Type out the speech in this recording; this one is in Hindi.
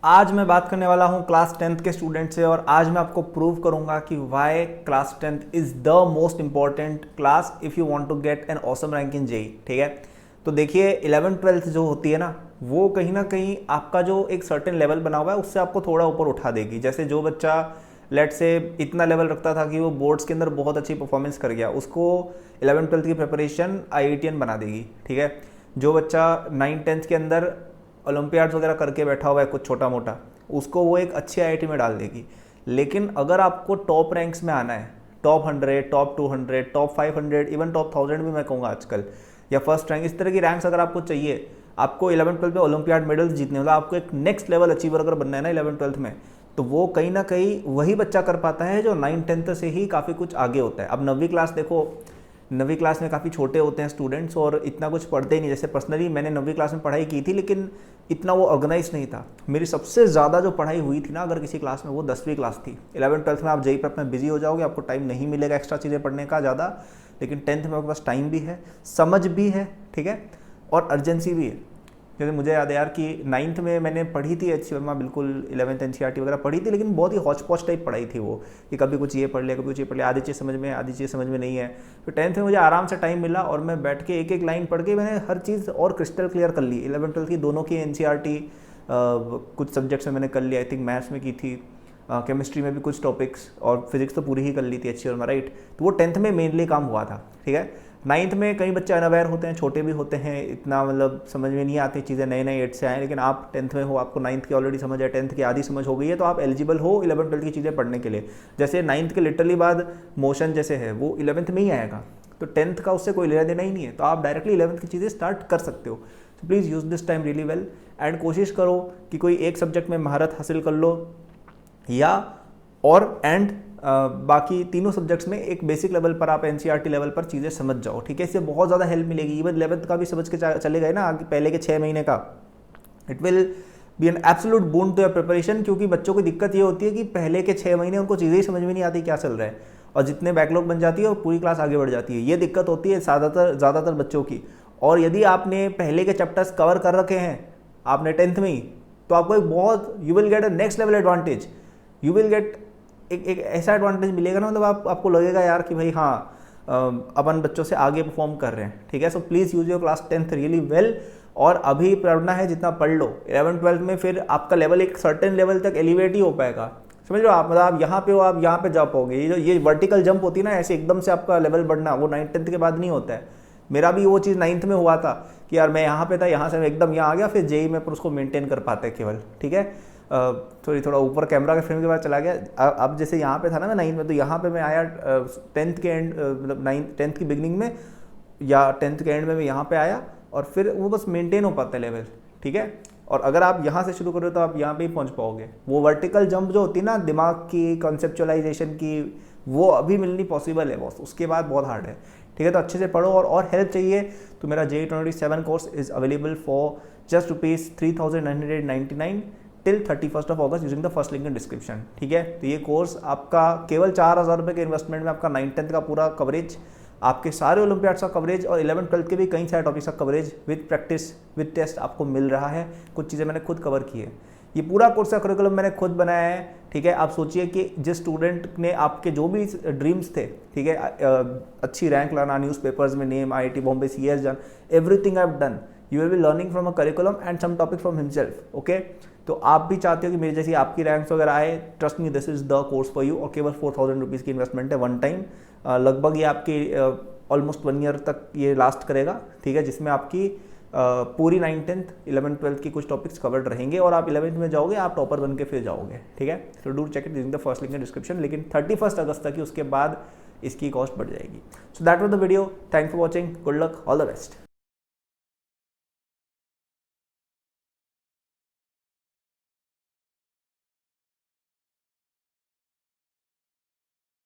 आज मैं बात करने वाला हूँ क्लास 10th के स्टूडेंट से और आज मैं आपको प्रूव करूँगा कि why class 10th is the most important class if you want to get an awesome rank in JEE. ठीक है, तो देखिए 11th-12th जो होती है ना, वो कहीं ना कहीं आपका जो एक सर्टेन लेवल बना हुआ है उससे आपको थोड़ा ऊपर उठा देगी। जैसे जो बच्चा लेट से इतना लेवल रखता था कि वो बोर्ड्स के अंदर बहुत अच्छी परफॉर्मेंस कर गया, उसको 11th-12th की प्रिपरेशन IITian बना देगी। ठीक है, जो बच्चा 9th-10th के अंदर ओलंपियाड्स वगैरह करके बैठा हुआ है कुछ छोटा मोटा, उसको वो एक अच्छी IIT में डाल देगी। लेकिन अगर आपको टॉप रैंक्स में आना है, top 100, top 200, top 500, even top 1000 भी मैं कहूँगा आजकल, या फर्स्ट रैंक, इस तरह की रैंक्स अगर आपको चाहिए, आपको 11th-12th में ओलंपियाड मेडल्स जीतने, मतलब आपको एक नेक्स्ट लेवल अचीवर अगर बनना है ना 11th-12th में, तो वो कहीं ना कहीं वही बच्चा कर पाता है जो 9th-10th से ही काफ़ी कुछ आगे होता है। अब 9वीं क्लास देखो, 9वीं क्लास में काफ़ी छोटे होते हैं स्टूडेंट्स और इतना कुछ पढ़ते ही नहीं। जैसे पर्सनली मैंने 9वीं क्लास में पढ़ाई की थी, लेकिन इतना वो ऑर्गेनाइज नहीं था। मेरी सबसे ज़्यादा जो पढ़ाई हुई थी ना अगर किसी क्लास में, वो 10वीं क्लास थी। 11th-12th में आप जेई प्रेप में बिजी हो जाओगे, आपको टाइम नहीं मिलेगा एक्स्ट्रा चीज़ें पढ़ने का ज़्यादा, लेकिन 10th में आपके पास टाइम भी है, समझ भी है, ठीक है, और अर्जेंसी भी है। जैसे मुझे याद है यार कि 9th में मैंने पढ़ी थी HC वर्मा, बिल्कुल 11th NCERT वगैरह पढ़ी थी, लेकिन बहुत ही हौच पौच टाइप पढ़ाई थी वो, कि कभी कुछ ये पढ़ लिया, कभी कुछ ये पढ़ लिया, आधी चीज़ समझ में, आधी चीज़ समझ में नहीं है। फिर 10th में मुझे आराम से टाइम मिला और मैं बैठ के एक एक लाइन पढ़ के मैंने हर चीज़ और क्रिस्टल क्लियर कर ली। 11th-12th की दोनों की NCERT कुछ सब्जेक्ट्स में मैंने कर लिया, आई थिंक मैथ्स में की थी, केमिस्ट्री में भी कुछ टॉपिक्स, और फिजिक्स तो पूरी ही कर ली थी HC वर्मा, राइट। तो वो 10th में मेनली काम हुआ था। ठीक है, 9th में कई बच्चे अनअवेयर होते हैं, छोटे भी होते हैं, इतना मतलब समझ में नहीं आती चीज़ें, नए नए 8 से आए, लेकिन आप 10th में हो, आपको 9th की ऑलरेडी समझ है, 10th की आधी समझ हो गई है, तो आप एलिजिबल हो 11th-12th की चीज़ें पढ़ने के लिए। जैसे 9th के लिटरली बाद मोशन जैसे है वो 11th में ही आएगा, तो 10th का उससे कोई लेना देना ही नहीं है, तो आप डायरेक्टली 11th की चीज़ें स्टार्ट कर सकते हो। तो please use this time really well and कोशिश करो कि कोई एक सब्जेक्ट में महारत हासिल कर लो, या और एंड बाकी तीनों सब्जेक्ट्स में एक बेसिक लेवल पर आप NCERT लेवल पर चीज़ें समझ जाओ। ठीक है, इससे बहुत ज़्यादा हेल्प मिलेगी। इवन 11th का भी समझ के चले गए ना आगे, पहले के 6 महीने का, it will be an absolute boon to your preparation. क्योंकि बच्चों की दिक्कत ये होती है कि पहले के 6 महीने उनको चीज़ें ही समझ में नहीं आती क्या चल रहा है, और जितने बैकलॉग बन जाती है और पूरी क्लास आगे बढ़ जाती है। ये दिक्कत होती है ज़्यादातर बच्चों की। और यदि आपने पहले के चैप्टर्स कवर कर रखे हैं आपने 10th में ही, तो आपको एक बहुत, you will get a next level advantage, you will get एक ऐसा एडवांटेज मिलेगा ना, मतलब आपको लगेगा यार कि भाई हाँ, अपन बच्चों से आगे परफॉर्म कर रहे हैं। ठीक है, so please use your class 10th really well, और अभी पढ़ना है जितना पढ़ लो। 11th-12th में फिर आपका लेवल एक सर्टेन लेवल तक एलिवेट ही हो पाएगा, समझ लो आप, मतलब आप यहाँ पे हो, आप यहाँ पे जा पाओगे। ये वर्टिकल जंप होती है ना, ऐसे एकदम से आपका लेवल बढ़ना, वो 9th-10th के बाद नहीं होता है। मेरा भी वो चीज़ 9th में हुआ था कि यार मैं यहाँ पे था, यहाँ से मैं एकदम यहाँ आ गया, फिर जेई में पर उसको मेंटेन कर पाते हैं केवल। ठीक है, थोड़ा ऊपर कैमरा के फ्रेम के बाद चला गया। अब जैसे यहाँ पे था ना मैं 9th में, तो यहाँ पे मैं आया 10th के एंड, मतलब 10th की बिगनिंग में या 10th के एंड में मैं यहाँ पे आया, और फिर वो बस मेंटेन हो पाता है लेवल। ठीक है, और अगर आप यहाँ से शुरू करो तो आप यहाँ पे ही पहुँच पाओगे। वो वर्टिकल जंप जो होती है ना दिमाग की कॉन्सेप्चुअलाइजेशन की, वो अभी मिलनी पॉसिबल है बॉस, उसके बाद बहुत हार्ड है। ठीक है, तो अच्छे से पढ़ो, और हेल्प चाहिए तो मेरा JEE 2027 course is available for just ₹3,999 till 31st August using the first link in description. ठीक है, तो ये कोर्स आपका केवल 4,000 रुपये के इन्वेस्टमेंट में आपका 9th-10th का पूरा कवरेज, आपके सारे ओलंपियाड्स का कवरेज, और 11th-12th के भी कई सारे टॉपिक्स का coverage with practice with test आपको मिल रहा है। कुछ चीज़ें मैंने खुद कवर की है, ये पूरा कोर्स का करिकुलम मैंने खुद बनाया है। ठीक है, आप सोचिए कि जिस स्टूडेंट ने आपके जो भी ड्रीम्स थे, ठीक है, अच्छी रैंक लाना, न्यूज़पेपर्स में name, IIT Bombay, CS done, everything I have done, you will be learning from a curriculum and some topic from himself. Okay, तो आप भी चाहते हो कि मेरी जैसी आपकी रैंक्स वगैरह आए, trust me this is the course for you. और केवल 4,000 रुपीज़ की इन्वेस्टमेंट है, वन टाइम। लगभग ये आपकी ऑलमोस्ट 1 ईयर तक ये लास्ट करेगा। ठीक है, जिसमें आपकी पूरी 9th-10th 11th-12th की कुछ टॉपिक्स कवर्ड रहेंगे, और आप 11th में जाओगे, आप टॉपर बन के फिर जाओगे। ठीक है, तो do check it using the first link in description. लेकिन 31 अगस्त तक ही, उसके बाद इसकी कॉस्ट बढ़ जाएगी। So that was the video, thanks for watching, good luck, all the best.